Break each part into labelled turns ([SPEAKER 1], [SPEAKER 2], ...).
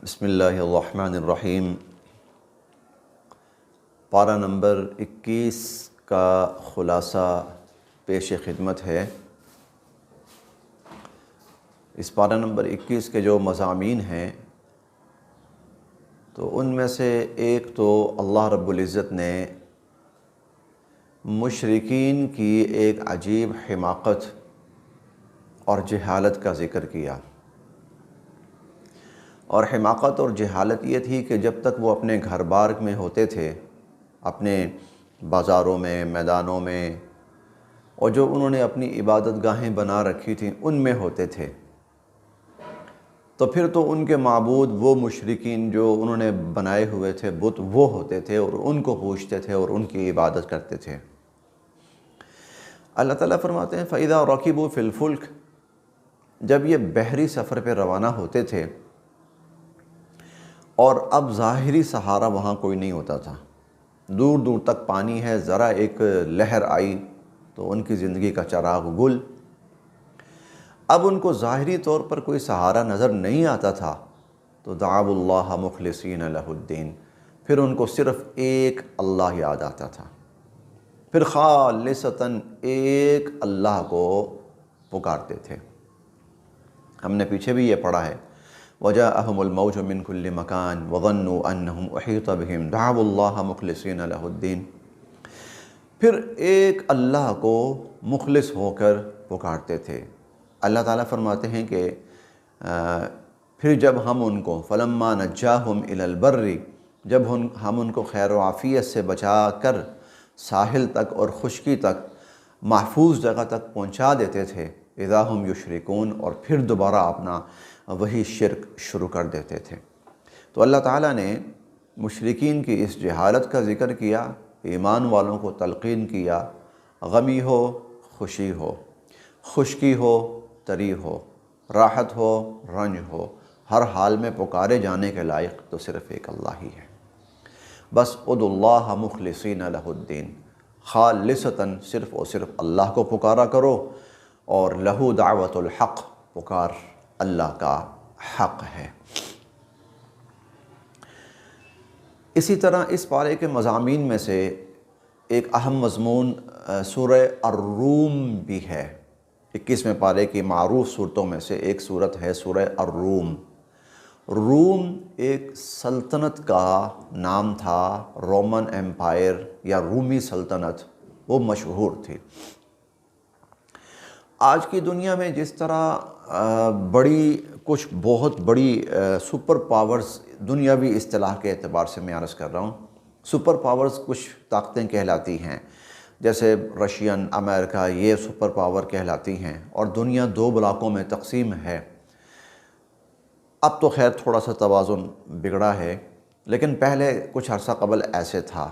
[SPEAKER 1] بسم اللہ الرحمن الرحیم۔ پارہ نمبر 21 کا خلاصہ پیش خدمت ہے۔ اس پارہ نمبر 21 کے جو مضامین ہیں تو ان میں سے ایک تو اللہ رب العزت نے مشرکین کی ایک عجیب حماقت اور جہالت کا ذکر کیا، اور حماقت اور جہالت یہ تھی کہ جب تک وہ اپنے گھر بار میں ہوتے تھے، اپنے بازاروں میں، میدانوں میں، اور جو انہوں نے اپنی عبادت گاہیں بنا رکھی تھیں ان میں ہوتے تھے، تو پھر تو ان کے معبود وہ مشرکین جو انہوں نے بنائے ہوئے تھے بت وہ ہوتے تھے، اور ان کو پوجتے تھے اور ان کی عبادت کرتے تھے۔ اللہ تعالیٰ فرماتے ہیں فَإِذَا رَكِبُوا فِي الْفُلْكِ، جب یہ بحری سفر پہ روانہ ہوتے تھے اور اب ظاہری سہارا وہاں کوئی نہیں ہوتا تھا، دور دور تک پانی ہے، ذرا ایک لہر آئی تو ان کی زندگی کا چراغ گل۔ اب ان کو ظاہری طور پر کوئی سہارا نظر نہیں آتا تھا تو دعوا اللہ مخلصین لہ الدین، پھر ان کو صرف ایک اللہ یاد آتا تھا، پھر خالصتاً ایک اللہ کو پکارتے تھے۔ ہم نے پیچھے بھی یہ پڑھا ہے وَجَاءَهُمُ الْمَوْجُ مِنْ كُلِّ مَكَانٍ وَظَنُّوا أَنَّهُمْ أُحِيطَ بِهِمْ دَعَوُا اللَّهَ مُخْلِصِينَ لَهُ الدِّينَ، پھر ایک اللہ کو مخلص ہو کر پکارتے تھے۔ اللہ تعالیٰ فرماتے ہیں کہ پھر جب ہم ان کو فَلَمَّا نَجَّاهُمْ إِلَى الْبَرِّ، جب ہم ان کو خیر و عافیت سے بچا کر ساحل تک اور خشکی تک، محفوظ جگہ تک پہنچا دیتے تھے، اذا ہم یشرکون، اور پھر دوبارہ اپنا وہی شرک شروع کر دیتے تھے۔ تو اللہ تعالیٰ نے مشرکین کی اس جہالت کا ذکر کیا، ایمان والوں کو تلقین کیا، غمی ہو خوشی ہو، خشکی ہو تری ہو، راحت ہو رنج ہو، ہر حال میں پکارے جانے کے لائق تو صرف ایک اللہ ہی ہے۔ بس ادعوا اللہ مخلصین لہ الدین، خالصتاً صرف اور صرف اللہ کو پکارا کرو، اور لہو دعوت الحق، پکار اللہ کا حق ہے۔ اسی طرح اس پارے کے مضامین میں سے ایک اہم مضمون سورہ الروم بھی ہے۔ 21ویں پارے کی معروف صورتوں میں سے ایک صورت ہے سورہ الروم۔ روم ایک سلطنت کا نام تھا، رومن ایمپائر یا رومی سلطنت، وہ مشہور تھی۔ آج کی دنیا میں جس طرح کچھ بہت بڑی سپر پاورز، دنیاوی اصطلاح کے اعتبار سے میں عرض کر رہا ہوں، سپر پاورز کچھ طاقتیں کہلاتی ہیں، جیسے رشین، امریکہ، یہ سپر پاور کہلاتی ہیں، اور دنیا دو بلاکوں میں تقسیم ہے۔ اب تو خیر تھوڑا سا توازن بگڑا ہے، لیکن پہلے کچھ عرصہ قبل ایسے تھا۔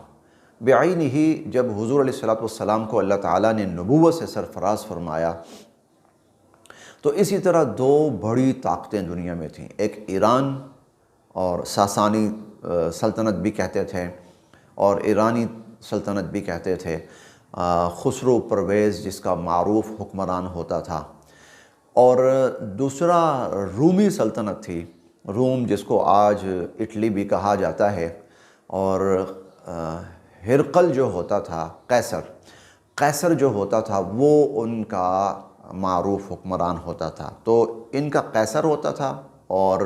[SPEAKER 1] بعین ہی جب حضور علیہ السلام کو اللہ تعالیٰ نے نبوت سے سرفراز فرمایا تو اسی طرح دو بڑی طاقتیں دنیا میں تھیں، ایک ایران، اور ساسانی سلطنت بھی کہتے تھے اور ایرانی سلطنت بھی کہتے تھے، خسرو پرویز جس کا معروف حکمران ہوتا تھا، اور دوسرا رومی سلطنت تھی، روم جس کو آج اٹلی بھی کہا جاتا ہے، اور ہرقل جو ہوتا تھا، قیصر جو ہوتا تھا وہ ان کا معروف حکمران ہوتا تھا۔ تو ان کا قیصر ہوتا تھا اور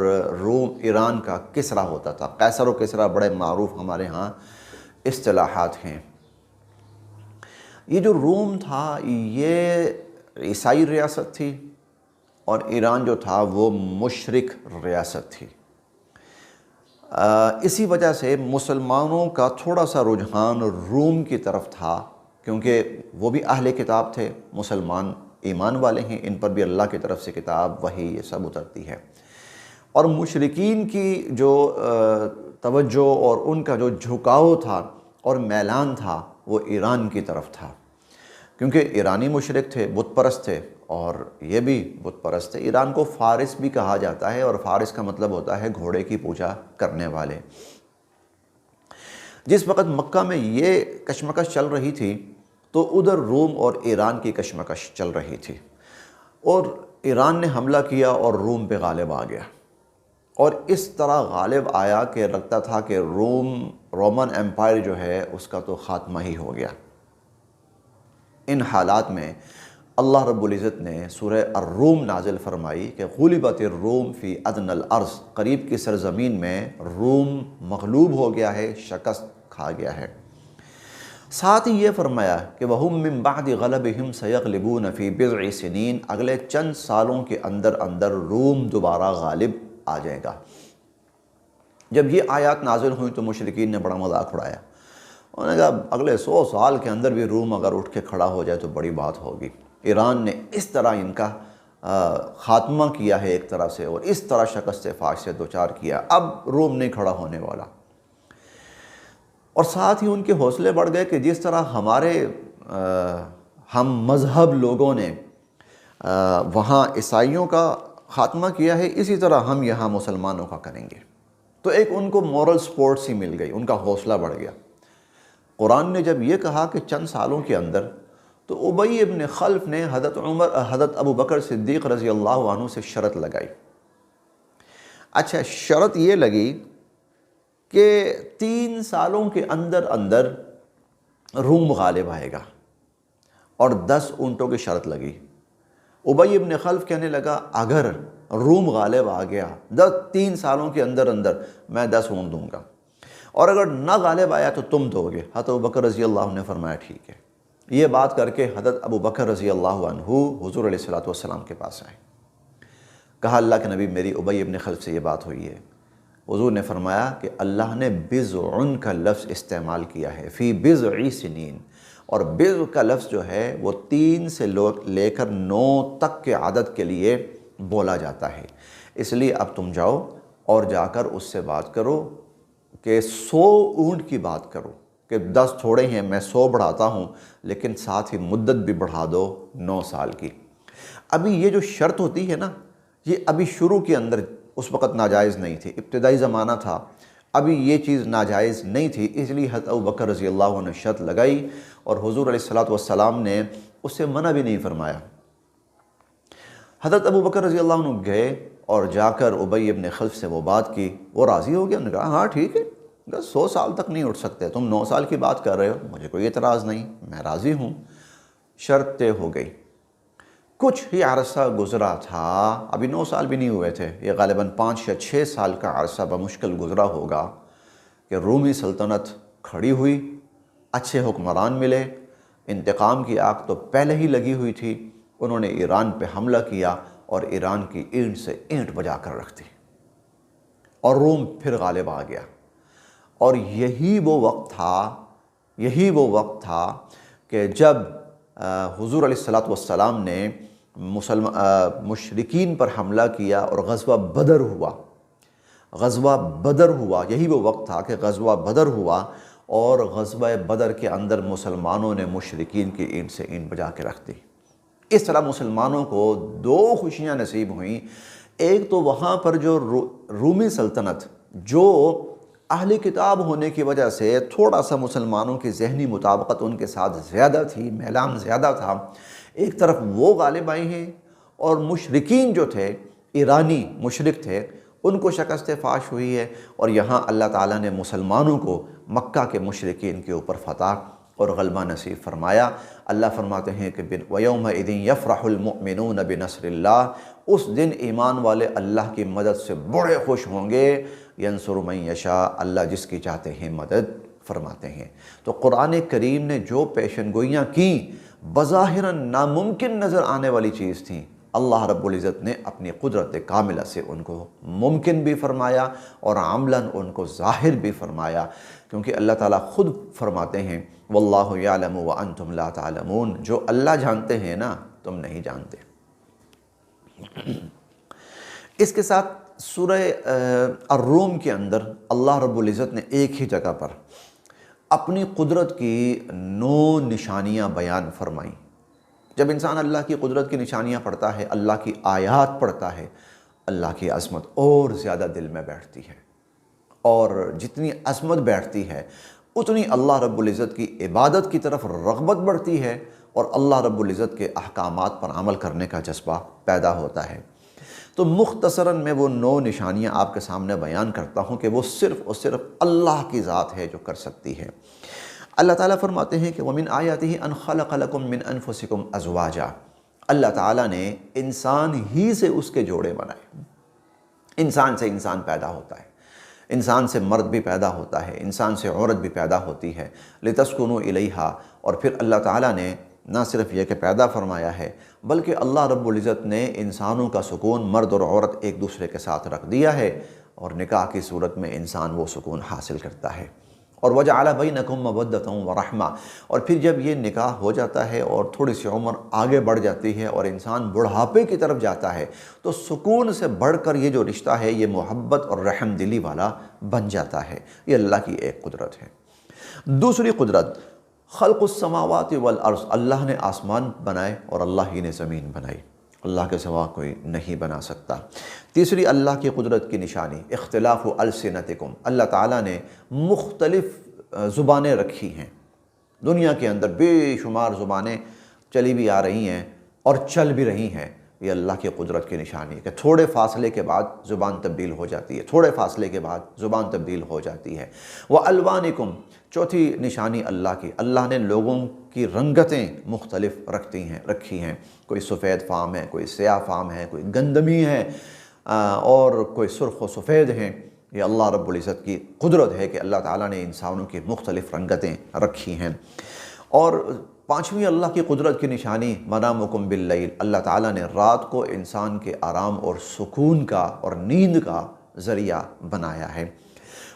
[SPEAKER 1] ایران کا کسریٰ ہوتا تھا۔ قیصر و کسریٰ بڑے معروف ہمارے ہاں اصطلاحات ہیں۔ یہ جو روم تھا یہ عیسائی ریاست تھی، اور ایران جو تھا وہ مشرک ریاست تھی۔ اسی وجہ سے مسلمانوں کا تھوڑا سا رجحان روم کی طرف تھا، کیونکہ وہ بھی اہل کتاب تھے، مسلمان ایمان والے ہیں، ان پر بھی اللہ کی طرف سے کتاب، وحی، یہ سب اترتی ہے۔ اور مشرکین کی جو توجہ اور ان کا جو جھکاؤ تھا اور میلان تھا وہ ایران کی طرف تھا، کیونکہ ایرانی مشرک تھے، بت پرست تھے، اور یہ بھی بت پرست تھے۔ ایران کو فارس بھی کہا جاتا ہے، اور فارس کا مطلب ہوتا ہے گھوڑے کی پوجا کرنے والے۔ جس وقت مکہ میں یہ کشمکش چل رہی تھی تو ادھر روم اور ایران کی کشمکش چل رہی تھی، اور ایران نے حملہ کیا اور روم پہ غالب آ گیا، اور اس طرح غالب آیا کہ لگتا تھا کہ رومن ایمپائر جو ہے اس کا تو خاتمہ ہی ہو گیا۔ ان حالات میں اللہ رب العزت نے سورہ الروم نازل فرمائی کہ غلبت الروم فی ادنی الارض، قریب کی سرزمین میں روم مغلوب ہو گیا ہے، شکست کھا گیا ہے۔ ساتھ ہی یہ فرمایا کہ وَهُم مِّن بَعْدِ غَلَبِهِمْ سَيَغْلِبُونَ فِي بِضْعِ سِنِينَ، اگلے چند سالوں کے اندر روم دوبارہ غالب آ جائے گا۔ جب یہ آیات نازل ہوئیں تو مشرکین نے بڑا مذاق اڑایا، انہوں نے کہا اگلے 100 سال کے اندر بھی روم اگر اٹھ کے کھڑا ہو جائے تو بڑی بات ہوگی۔ ایران نے اس طرح ان کا خاتمہ کیا ہے ایک طرح سے، اور اس طرح شکست فاش سے دوچار کیا، اب روم نہیں کھڑا ہونے والا۔ اور ساتھ ہی ان کے حوصلے بڑھ گئے کہ جس طرح ہمارے ہم مذہب لوگوں نے وہاں عیسائیوں کا خاتمہ کیا ہے، اسی طرح ہم یہاں مسلمانوں کا کریں گے۔ تو ایک ان کو مورل سپورٹ سی مل گئی، ان کا حوصلہ بڑھ گیا۔ قرآن نے جب یہ کہا کہ چند سالوں کے اندر، تو ابی ابن خلف نے حضرت ابو بکر صدیق رضی اللہ عنہ سے شرط لگائی۔ اچھا، شرط یہ لگی کہ 3 سالوں کے اندر روم غالب آئے گا، اور 10 اونٹوں کی شرط لگی۔ ابی ابن خلف کہنے لگا اگر روم غالب آ گیا 3 سالوں کے اندر میں 10 اونٹ دوں گا، اور اگر نہ غالب آیا تو تم دو گے۔ حضرت ابو بکر رضی اللہ عنہ نے فرمایا ٹھیک ہے۔ یہ بات کر کے حضرت ابو بکر رضی اللہ عنہ حضور علیہ السلام کے پاس آئے، کہا اللہ کے نبی میری ابی ابن خلف سے یہ بات ہوئی ہے۔ حضور نے فرمایا کہ اللہ نے بضع کا لفظ استعمال کیا ہے، فی بضع سنین، اور بضع کا لفظ جو ہے وہ 3 سے لے کر 9 تک کے عدد کے لیے بولا جاتا ہے۔ اس لیے اب تم جاؤ اور جا کر اس سے بات کرو کہ 100 اونٹ کی بات کرو، کہ 10 تھوڑے ہیں، میں 100 بڑھاتا ہوں، لیکن ساتھ ہی مدت بھی بڑھا دو 9 سال کی۔ ابھی یہ جو شرط ہوتی ہے نا، یہ ابھی شروع کے اندر اس وقت ناجائز نہیں تھی، ابتدائی زمانہ تھا، ابھی یہ چیز ناجائز نہیں تھی، اس لیے حضرت ابو بکر رضی اللہ عنہ نے شرط لگائی، اور حضور علیہ السلام نے اس سے منع بھی نہیں فرمایا۔ حضرت ابو بکر رضی اللہ عنہ گئے اور جا کر ابی ابن خلف سے وہ بات کی، وہ راضی ہو گیا، انہوں نے کہا ہاں ٹھیک ہے، 100 سال تک نہیں اٹھ سکتے، تم 9 سال کی بات کر رہے ہو، مجھے کوئی اعتراض نہیں، میں راضی ہوں۔ شرط طے ہو گئی۔ کچھ ہی عرصہ گزرا تھا، ابھی 9 سال بھی نہیں ہوئے تھے، یہ غالباً 5 یا 6 سال کا عرصہ بمشکل گزرا ہوگا کہ رومی سلطنت کھڑی ہوئی، اچھے حکمران ملے، انتقام کی آگ تو پہلے ہی لگی ہوئی تھی، انہوں نے ایران پہ حملہ کیا اور ایران کی اینٹ سے اینٹ بجا کر رکھ دی، اور روم پھر غالب آ گیا۔ اور یہی وہ وقت تھا کہ جب حضور علیہ السلام نے مشرکین پر حملہ کیا اور غزوہ بدر ہوا، یہی وہ وقت تھا کہ غزوہ بدر ہوا، اور غزوہ بدر کے اندر مسلمانوں نے مشرکین کی اینٹ سے اینٹ بجا کے رکھ دی۔ اس طرح مسلمانوں کو 2 خوشیاں نصیب ہوئیں، ایک تو وہاں پر جو رومی سلطنت جو اہل کتاب ہونے کی وجہ سے تھوڑا سا مسلمانوں کی ذہنی مطابقت ان کے ساتھ زیادہ تھی، میلان زیادہ تھا، ایک طرف وہ غالب آئے ہیں، اور مشرکین جو تھے، ایرانی مشرک تھے، ان کو شکست فاش ہوئی ہے، اور یہاں اللہ تعالیٰ نے مسلمانوں کو مکہ کے مشرکین کے اوپر فتح اور غلبہ نصیب فرمایا۔ اللہ فرماتے ہیں کہ وَيَوْمَئِذٍ يَفْرَحُ الْمُؤْمِنُونَ بِنَصْرِ اللَّهِ، اس دن ایمان والے اللہ کی مدد سے بڑے خوش ہوں گے، يَنْصُرُ مَن يَشَاءُ، اللہ جس کی چاہتے ہیں مدد فرماتے ہیں۔ تو قرآن کریم نے جو پیشن گوئیاں کیں، بظاہراً ناممکن نظر آنے والی چیز تھیں، اللہ رب العزت نے اپنی قدرت کاملہ سے ان کو ممکن بھی فرمایا اور عملاً ان کو ظاہر بھی فرمایا، کیونکہ اللہ تعالیٰ خود فرماتے ہیں واللہ یعلم وانتم لا تعلمون، جو اللہ جانتے ہیں نا تم نہیں جانتے۔ اس کے ساتھ سورہ الروم کے اندر اللہ رب العزت نے ایک ہی جگہ پر اپنی قدرت کی 9 نشانیاں بیان فرمائیں۔ جب انسان اللہ کی قدرت کی نشانیاں پڑھتا ہے، اللہ کی آیات پڑھتا ہے، اللہ کی عظمت اور زیادہ دل میں بیٹھتی ہے، اور جتنی عظمت بیٹھتی ہے اتنی اللہ رب العزت کی عبادت کی طرف رغبت بڑھتی ہے، اور اللہ رب العزت کے احکامات پر عمل کرنے کا جذبہ پیدا ہوتا ہے۔ تو تو مختصراً میں وہ 9 نشانیاں آپ کے سامنے بیان کرتا ہوں کہ وہ صرف اور صرف اللہ کی ذات ہے جو کر سکتی ہے۔ اللہ تعالیٰ فرماتے ہیں کہ وَمِنْ آیَاتِهِ أَنْ خَلَقَ لَكُم مِّنْ أَنفُسِكُمْ أَزْوَاجًا، اللہ تعالیٰ نے انسان ہی سے اس کے جوڑے بنائے۔ انسان سے انسان پیدا ہوتا ہے، انسان سے مرد بھی پیدا ہوتا ہے، انسان سے عورت بھی پیدا ہوتی ہے، لِتَسْكُنُوا إِلَيْهَا، اور پھر اللہ تعالیٰ نے نہ صرف یہ کہ پیدا فرمایا ہے بلکہ اللہ رب العزت نے انسانوں کا سکون مرد اور عورت ایک دوسرے کے ساتھ رکھ دیا ہے، اور نکاح کی صورت میں انسان وہ سکون حاصل کرتا ہے۔ اور وَجَعَلَ بَيْنَكُم مَّوَدَّةً وَرَحْمَةً، اور پھر جب یہ نکاح ہو جاتا ہے اور تھوڑی سی عمر آگے بڑھ جاتی ہے اور انسان بڑھاپے کی طرف جاتا ہے تو سکون سے بڑھ کر یہ جو رشتہ ہے یہ محبت اور رحم دلی والا بن جاتا ہے۔ یہ اللہ کی ایک قدرت ہے۔ دوسری قدرت خلق السماوات والارض، اللہ نے آسمان بنائے اور اللہ ہی نے زمین بنائی، اللہ کے سوا کوئی نہیں بنا سکتا۔ تیسری اللہ کی قدرت کی نشانی اختلاف السنتکم، اللہ تعالیٰ نے مختلف زبانیں رکھی ہیں، دنیا کے اندر بے شمار زبانیں چلی بھی آ رہی ہیں اور چل بھی رہی ہیں۔ یہ اللہ کی قدرت کی نشانی ہے کہ تھوڑے فاصلے کے بعد زبان تبدیل ہو جاتی ہے، تھوڑے فاصلے کے بعد زبان تبدیل ہو جاتی ہے۔ وَأَلْوَانِكُمْ، چوتھی نشانی اللہ کی، اللہ نے لوگوں کی رنگتیں مختلف رکھی ہیں، کوئی سفید فام ہے، کوئی سیاہ فام ہے، کوئی گندمی ہے، اور کوئی سرخ و سفید ہیں۔ یہ اللہ رب العزت کی قدرت ہے کہ اللہ تعالیٰ نے انسانوں کی مختلف رنگتیں رکھی ہیں۔ اور پانچویں اللہ کی قدرت کی نشانی منامکم باللیل، اللہ تعالیٰ نے رات کو انسان کے آرام اور سکون کا اور نیند کا ذریعہ بنایا ہے۔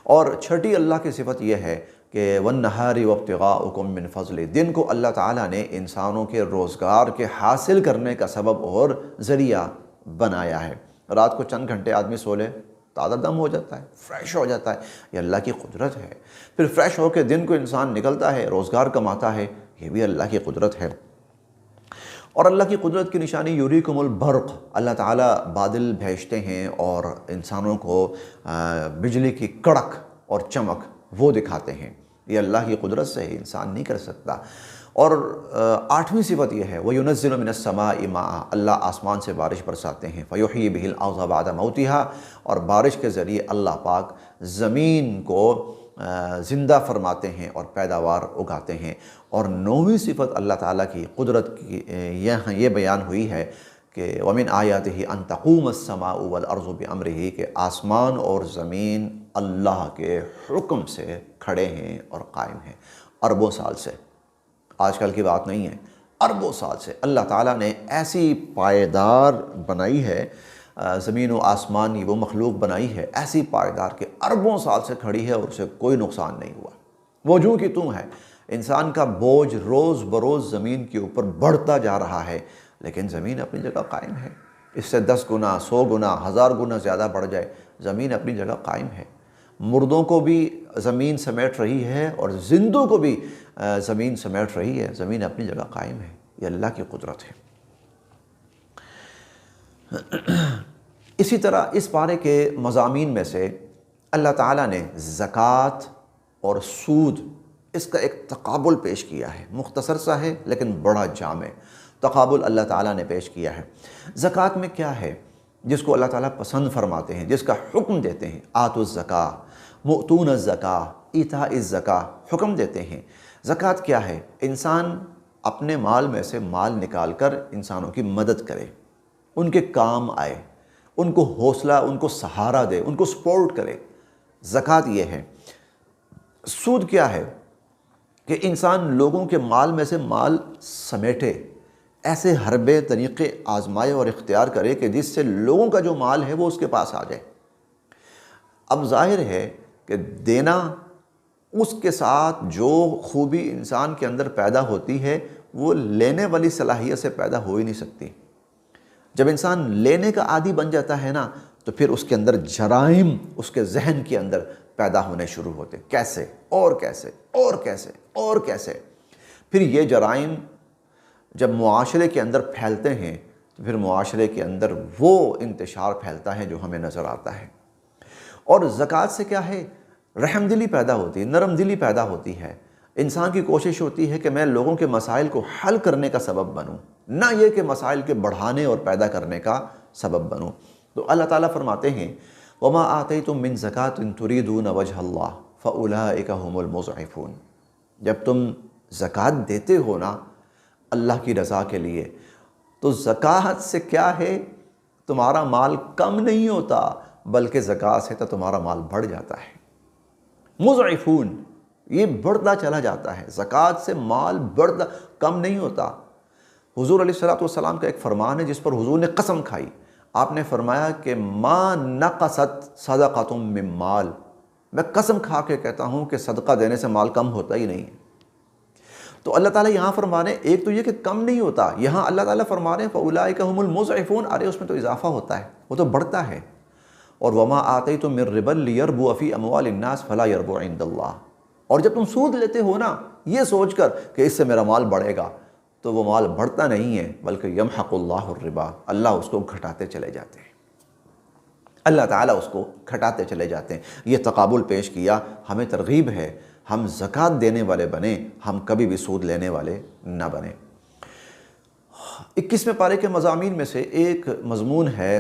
[SPEAKER 1] اور چھٹی اللہ کی صفت یہ ہے کہ وَالنَّهَارِ وَابْتِغَاؤُكُم مِّن فَضْلِهِ، دن کو اللہ تعالیٰ نے انسانوں کے روزگار کے حاصل کرنے کا سبب اور ذریعہ بنایا ہے۔ رات کو چند گھنٹے آدمی سو لے تازہ دم ہو جاتا ہے، فریش ہو جاتا ہے، یہ اللہ کی قدرت ہے۔ پھر فریش ہو کے دن کو انسان نکلتا ہے، روزگار کماتا ہے، یہ بھی اللہ کی قدرت ہے۔ اور اللہ کی قدرت کی نشانی یوریکم البرق، اللہ تعالیٰ بادل بھیجتے ہیں اور انسانوں کو بجلی کی کڑک اور چمک وہ دکھاتے ہیں، یہ اللہ کی قدرت سے ہے، انسان نہیں کر سکتا۔ اور آٹھویں صفت یہ ہے وَيُنَزِّلُ مِنَ السَّمَاءِ مَاءً، اللہ آسمان سے بارش برساتے ہیں، فَيُحْيِي بِهِ الْأَرْضَ بَعْدَ مَوْتِهَا، اور بارش کے ذریعے اللہ پاک زمین کو زندہ فرماتے ہیں اور پیداوار اگاتے ہیں۔ اور نویں صفت اللہ تعالیٰ کی قدرت کی یہ بیان ہوئی ہے کہ وَمِنْ آیَاتِهِ أَن تَقُومَ السَّمَاءُ وَالْأَرْضُ بِأَمْرِهِ، کہ آسمان اور زمین اللہ کے حکم سے کھڑے ہیں اور قائم ہیں۔ اربوں سال سے، آج کل کی بات نہیں ہے، اربوں سال سے اللہ تعالیٰ نے ایسی پائیدار بنائی ہے زمین و آسمان کی وہ مخلوق بنائی ہے ایسی پائیدار کہ اربوں سال سے کھڑی ہے اور اسے کوئی نقصان نہیں ہوا۔ وہ جوں کی توں ہے، انسان کا بوجھ روز بروز زمین کے اوپر بڑھتا جا رہا ہے، لیکن زمین اپنی جگہ قائم ہے۔ اس سے 10 گنا 100 گنا 1000 گنا زیادہ بڑھ جائے، زمین اپنی جگہ قائم ہے۔ مردوں کو بھی زمین سمیٹ رہی ہے اور زندوں کو بھی زمین سمیٹ رہی ہے، زمین اپنی جگہ قائم ہے، یہ اللہ کی قدرت ہے۔ اسی طرح اس پارے کے مضامین میں سے اللہ تعالیٰ نے زکوٰۃ اور سود، اس کا ایک تقابل پیش کیا ہے، مختصر سا ہے لیکن بڑا جامع تقابل اللہ تعالیٰ نے پیش کیا ہے۔ زکوٰۃ میں کیا ہے جس کو اللہ تعالیٰ پسند فرماتے ہیں، جس کا حکم دیتے ہیں، آتوا الزکاۃ، مؤتون الزکاۃ، ایتاء الزکاۃ، حکم دیتے ہیں۔ زکوٰۃ کیا ہے؟ انسان اپنے مال میں سے مال نکال کر انسانوں کی مدد کرے، ان کے کام آئے، ان کو حوصلہ، ان کو سہارا دے، ان کو سپورٹ کرے، زکوٰۃ یہ ہے۔ سود کیا ہے؟ کہ انسان لوگوں کے مال میں سے مال سمیٹے، ایسے حربے طریقے آزمائے اور اختیار کرے کہ جس سے لوگوں کا جو مال ہے وہ اس کے پاس آ جائے۔ اب ظاہر ہے کہ دینا، اس کے ساتھ جو خوبی انسان کے اندر پیدا ہوتی ہے وہ لینے والی صلاحیت سے پیدا ہو ہی نہیں سکتی۔ جب انسان لینے کا عادی بن جاتا ہے نا تو پھر اس کے اندر جرائم اس کے ذہن کے اندر پیدا ہونے شروع ہوتے، کیسے اور کیسے اور کیسے اور کیسے۔ پھر یہ جرائم جب معاشرے کے اندر پھیلتے ہیں تو پھر معاشرے کے اندر وہ انتشار پھیلتا ہے جو ہمیں نظر آتا ہے۔ اور زکوٰۃ سے کیا ہے؟ رحم دلی پیدا ہوتی ہے، نرم دلی پیدا ہوتی ہے۔ انسان کی کوشش ہوتی ہے کہ میں لوگوں کے مسائل کو حل کرنے کا سبب بنوں، نہ یہ کہ مسائل کے بڑھانے اور پیدا کرنے کا سبب بنوں۔ تو اللہ تعالیٰ فرماتے ہیں وما آتیتم من زکاۃ تریدون وجہ اللہ فاولئک هم المضعفون، جب تم زکوٰۃ دیتے ہو نا اللہ کی رضا کے لیے، تو زکوٰۃ سے کیا ہے، تمہارا مال کم نہیں ہوتا بلکہ زکوٰۃ سے تو تمہارا مال بڑھ جاتا ہے۔ مضعفون، یہ بڑھتا چلا جاتا ہے، زکوٰۃ سے مال بڑھتا، کم نہیں ہوتا۔ حضور علیہ الصلوۃ والسلام کا ایک فرمان ہے جس پر حضور نے قسم کھائی، آپ نے فرمایا کہ ما نقصت صدقۃ من مال، میں قسم کھا کے کہتا ہوں کہ صدقہ دینے سے مال کم ہوتا ہی نہیں ہے۔ تو اللہ تعالیٰ یہاں فرما رہے ہیں، ایک تو یہ کہ کم نہیں ہوتا، یہاں اللہ تعالیٰ فرما رہے ہیں فَأُولَٰئِكَ هُمُ الْمُضْعِفُونَ، ارے اس میں تو اضافہ ہوتا ہے، وہ تو بڑھتا ہے۔ اور وَمَا آتَيْتُم مِّن رِّبًا لِّيَرْبُوَ فِي أَمْوَالِ النَّاسِ فَلَا يَرْبُو عِندَ اللَّهِ، اور جب تم سود لیتے ہو نا یہ سوچ کر کہ اس سے میرا مال بڑھے گا، تو وہ مال بڑھتا نہیں ہے بلکہ یمحق اللہ الربا، اللہ اس کو گھٹاتے چلے جاتے ہیں، اللہ تعالیٰ اس کو گھٹاتے چلے جاتے ہیں۔ یہ تقابل پیش کیا، ہمیں ترغیب ہے ہم زکوٰۃ دینے والے بنیں، ہم کبھی بھی سود لینے والے نہ بنیں۔ 21ویں پارے کے مضامین میں سے ایک مضمون ہے،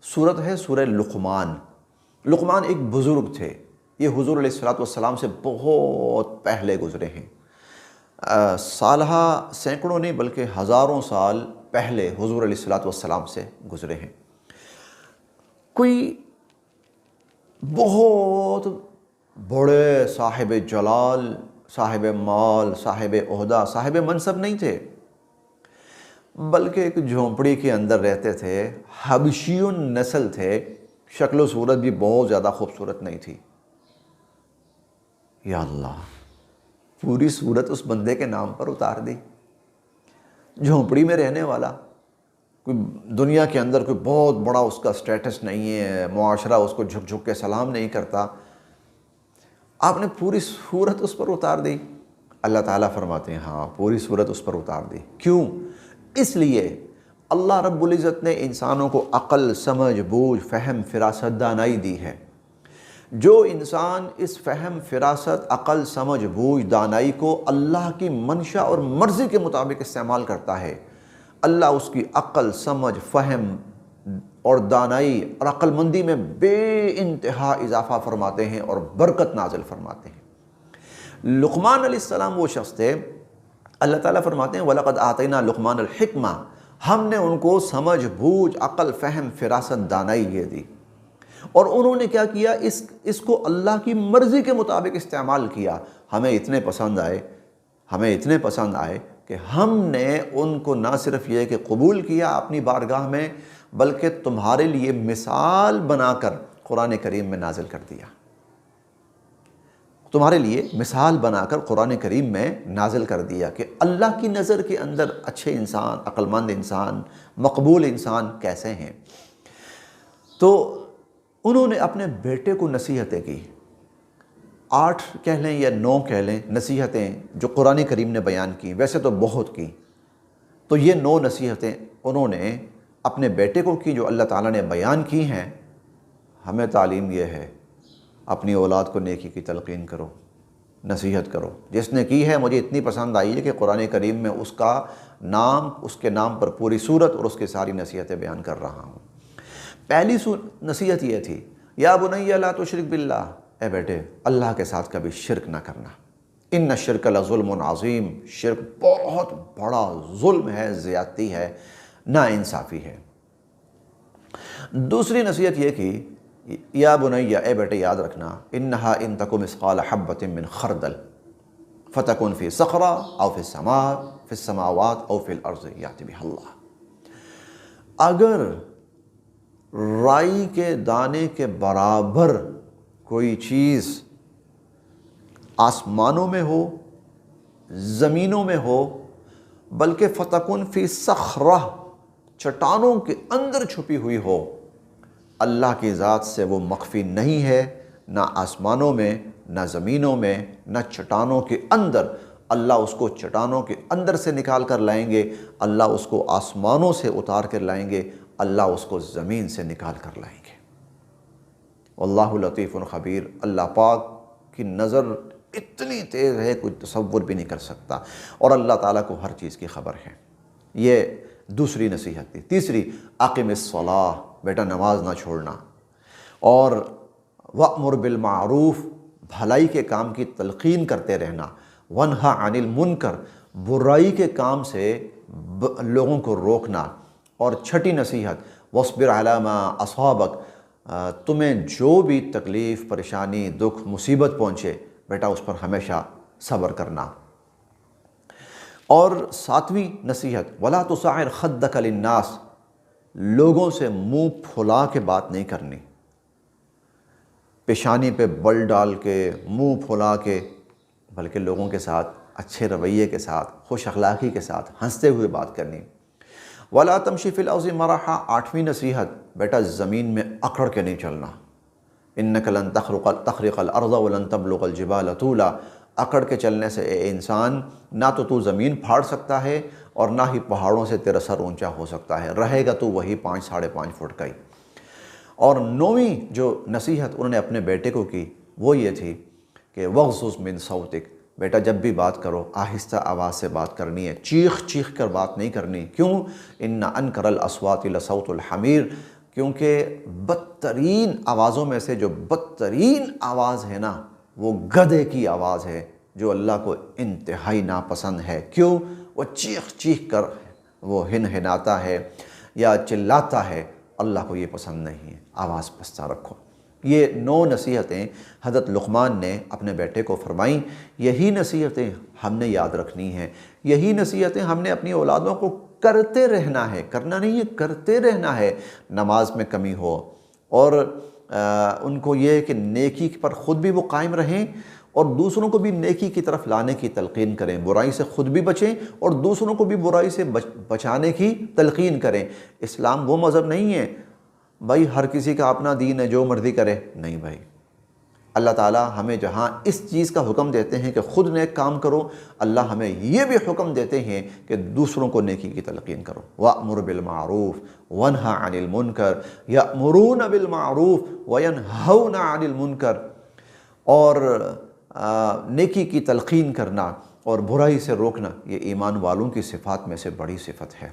[SPEAKER 1] سورت ہے سورہ لقمان۔ لقمان ایک بزرگ تھے، یہ حضور علیہ الصلوۃ والسلام سے بہت پہلے گزرے ہیں، سالہ سینکڑوں نہیں بلکہ ہزاروں سال پہلے حضور علیہ الصلوۃ والسلام سے گزرے ہیں۔ کوئی بہت بڑے صاحب جلال، صاحب مال، صاحب عہدہ، صاحب منصب نہیں تھے، بلکہ ایک جھونپڑی کے اندر رہتے تھے، حبشیون نسل تھے، شکل و صورت بھی بہت زیادہ خوبصورت نہیں تھی۔ یا اللہ، پوری صورت اس بندے کے نام پر اتار دی، جھونپڑی میں رہنے والا، کوئی دنیا کے اندر کوئی بہت بڑا اس کا سٹیٹس نہیں ہے، معاشرہ اس کو جھک جھک کے سلام نہیں کرتا، آپ نے پوری صورت اس پر اتار دی۔ اللہ تعالیٰ فرماتے ہیں ہاں پوری صورت اس پر اتار دی، کیوں؟ اس لیے اللہ رب العزت نے انسانوں کو عقل، سمجھ، بوجھ، فہم، فراست، دانائی دی ہے۔ جو انسان اس فہم، فراست، عقل، سمجھ، بوجھ، دانائی کو اللہ کی منشا اور مرضی کے مطابق استعمال کرتا ہے، اللہ اس کی عقل، سمجھ، فہم اور دانائی اور عقل مندی میں بے انتہا اضافہ فرماتے ہیں اور برکت نازل فرماتے ہیں۔ لقمان علیہ السلام وہ شخص تھے، اللہ تعالیٰ فرماتے ہیں وَلَقَدْ آتَيْنَا لُقْمَانَ الْحِكْمَةَ، ہم نے ان کو سمجھ، بوجھ، عقل، فہم، فراست، دانائی یہ دی، اور انہوں نے کیا کیا، اس کو اللہ کی مرضی کے مطابق استعمال کیا۔ ہمیں اتنے پسند آئے کہ ہم نے ان کو نہ صرف یہ کہ قبول کیا اپنی بارگاہ میں، بلکہ تمہارے لیے مثال بنا کر قرآن کریم میں نازل کر دیا، تمہارے لیے مثال بنا کر قرآن کریم میں نازل کر دیا کہ اللہ کی نظر کے اندر اچھے انسان، عقل مند انسان، مقبول انسان کیسے ہیں۔ تو انہوں نے اپنے بیٹے کو نصیحتیں کی، 8 کہہ لیں یا 9 کہہ لیں نصیحتیں جو قرآن کریم نے بیان کی، ویسے تو بہت کی، تو یہ 9 نصیحتیں انہوں نے اپنے بیٹے کو کی جو اللہ تعالیٰ نے بیان کی ہیں۔ ہمیں تعلیم یہ ہے، اپنی اولاد کو نیکی کی تلقین کرو، نصیحت کرو۔ جس نے کی ہے مجھے اتنی پسند آئی ہے کہ قرآن کریم میں اس کا نام، اس کے نام پر پوری صورت اور اس کی ساری نصیحتیں بیان کر رہا ہوں۔ پہلی نصیحت یہ تھی یا بنی لا تشرک باللہ، اے بیٹے اللہ کے ساتھ کبھی شرک نہ کرنا، ان الشرک لظلم عظیم، شرک بہت بڑا ظلم ہے، زیادتی ہے، نا انصافی ہے۔ دوسری نصیحت یہ کی یا بنی، اے بیٹے یاد رکھنا، انہا ان تک مثقال حبۃ من خردل فتکن فی صخرہ او فی السماوات او فی الارض یأتی بہا اللہ، اگر رائی کے دانے کے برابر کوئی چیز آسمانوں میں ہو، زمینوں میں ہو، بلکہ فتکن فی صخرہ، چٹانوں کے اندر چھپی ہوئی ہو، اللہ کی ذات سے وہ مخفی نہیں ہے، نہ آسمانوں میں، نہ زمینوں میں، نہ چٹانوں کے اندر۔ اللہ اس کو چٹانوں کے اندر سے نکال کر لائیں گے، اللہ اس کو آسمانوں سے اتار کر لائیں گے، اللہ اس کو زمین سے نکال کر لائیں گے۔ واللہ لطیف خبیر، اللہ پاک کی نظر اتنی تیز ہے کوئی تصور بھی نہیں کر سکتا، اور اللہ تعالیٰ کو ہر چیز کی خبر ہے۔ یہ دوسری نصیحت تھی۔ تیسری، اقم الصلاۃ بیٹا نماز نہ چھوڑنا، اور وَأْمُرْ بِالْمَعْرُوفِ بھلائی کے کام کی تلقین کرتے رہنا، وَانْهَ عَنِ الْمُنْکَرِ برائی کے کام سے لوگوں کو روکنا، اور چھٹی نصیحت وَاصْبِرْ عَلَىٰ مَا أَصَابَكَ تمہیں جو بھی تکلیف، پریشانی، دکھ، مصیبت پہنچے بیٹا اس پر ہمیشہ صبر کرنا۔ اور 7ویں نصیحت وَلَا تُصَعِّرْ خَدَّكَ لِلنَّاسِ لوگوں سے منہ پھلا کے بات نہیں کرنی، پیشانی پہ بل ڈال کے، منہ پھلا کے، بلکہ لوگوں کے ساتھ اچھے رویے کے ساتھ، خوش اخلاقی کے ساتھ ہنستے ہوئے بات کرنی۔ وَلَا تَمْشِ فِي الْأَرْضِ مَرَحًا 8ویں نصیحت بیٹا زمین میں اکڑ کے نہیں چلنا، إِنَّكَ لَن تَخْرِقَ الْأَرْضَ وَلَن تَبْلُغَ الْجِبَالَ طُولًا اکڑ کے چلنے سے اے انسان نہ تو زمین پھاڑ سکتا ہے اور نہ ہی پہاڑوں سے تیرا سر اونچا ہو سکتا ہے، رہے گا تو وہی 5-5.5 فٹ کا ہی۔ اور 9ویں جو نصیحت انہوں نے اپنے بیٹے کو کی وہ یہ تھی کہ وَغْضُضْ مِن صَوْتِكَ بیٹا جب بھی بات کرو آہستہ آواز سے بات کرنی ہے، چیخ چیخ کر بات نہیں کرنی۔ کیوں؟ إِنَّ أَنْكَرَ الْأَصْوَاتِ لَصَوْتُ الْحَمِيرِ کیونکہ بدترین آوازوں میں سے جو بدترین آواز ہے نا وہ گدھے کی آواز ہے، جو اللہ کو انتہائی ناپسند ہے۔ کیوں؟ وہ چیخ چیخ کر وہ ہنہناتا ہے یا چلاتا ہے، اللہ کو یہ پسند نہیں ہے، آواز پستہ رکھو۔ یہ 9 نصیحتیں حضرت لقمان نے اپنے بیٹے کو فرمائیں۔ یہی نصیحتیں ہم نے یاد رکھنی ہیں، یہی نصیحتیں ہم نے اپنی اولادوں کو کرتے رہنا ہے، کرنا نہیں ہے کرتے رہنا ہے۔ نماز میں کمی ہو اور ان کو یہ کہ نیکی پر خود بھی وہ قائم رہیں اور دوسروں کو بھی نیکی کی طرف لانے کی تلقین کریں، برائی سے خود بھی بچیں اور دوسروں کو بھی برائی سے بچانے کی تلقین کریں۔ اسلام وہ مذہب نہیں ہے بھائی ہر کسی کا اپنا دین ہے جو مرضی کرے، نہیں بھائی۔ اللہ تعالیٰ ہمیں جہاں اس چیز کا حکم دیتے ہیں کہ خود نیک کام کرو، اللہ ہمیں یہ بھی حکم دیتے ہیں کہ دوسروں کو نیکی کی تلقین کرو۔ وَأْمُرْ بِالْمَعْرُوفِ وَانْهَ عَنِ الْمُنْکَرِ يَأْمُرُونَ بِالْمَعْرُوفِ وَيَنْهَوْنَ عَنِ الْمُنْکَرِ اور نیکی کی تلقین کرنا اور برائی سے روکنا یہ ایمان والوں کی صفات میں سے بڑی صفت ہے۔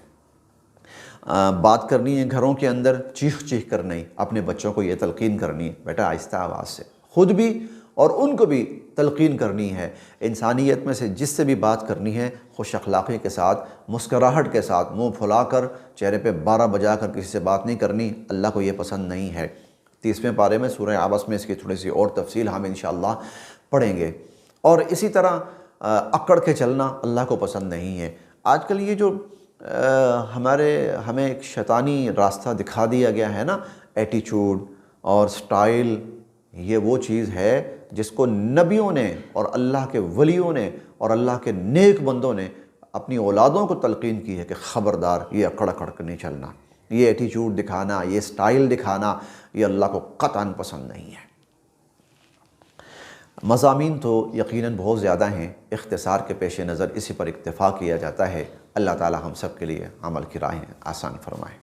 [SPEAKER 1] بات کرنی ہے گھروں کے اندر چیخ چیخ کر نہیں، اپنے بچوں کو یہ تلقین کرنی ہے بیٹا آہستہ آواز سے، خود بھی اور ان کو بھی تلقین کرنی ہے۔ انسانیت میں سے جس سے بھی بات کرنی ہے خوش اخلاقی کے ساتھ، مسکراہٹ کے ساتھ، منہ پھلا کر، چہرے پہ 12 بجا کر کسی سے بات نہیں کرنی، اللہ کو یہ پسند نہیں ہے۔ 30ویں پارے میں سورہ عبس میں اس کی تھوڑی سی اور تفصیل ہم انشاءاللہ پڑھیں گے۔ اور اسی طرح اکڑ کے چلنا اللہ کو پسند نہیں ہے۔ آج کل یہ جو ہمیں ایک شیطانی راستہ دکھا دیا گیا ہے نا، ایٹیچیوڈ اور سٹائل، یہ وہ چیز ہے جس کو نبیوں نے اور اللہ کے ولیوں نے اور اللہ کے نیک بندوں نے اپنی اولادوں کو تلقین کی ہے کہ خبردار یہ اکڑ اکڑ کر نہیں چلنا، یہ ایٹیچیوڈ دکھانا، یہ سٹائل دکھانا یہ اللہ کو قطعاً پسند نہیں ہے۔ مضامین تو یقیناً بہت زیادہ ہیں، اختصار کے پیش نظر اسی پر اکتفا کیا جاتا ہے۔ اللہ تعالی ہم سب کے لیے عمل کی راہیں آسان فرمائے۔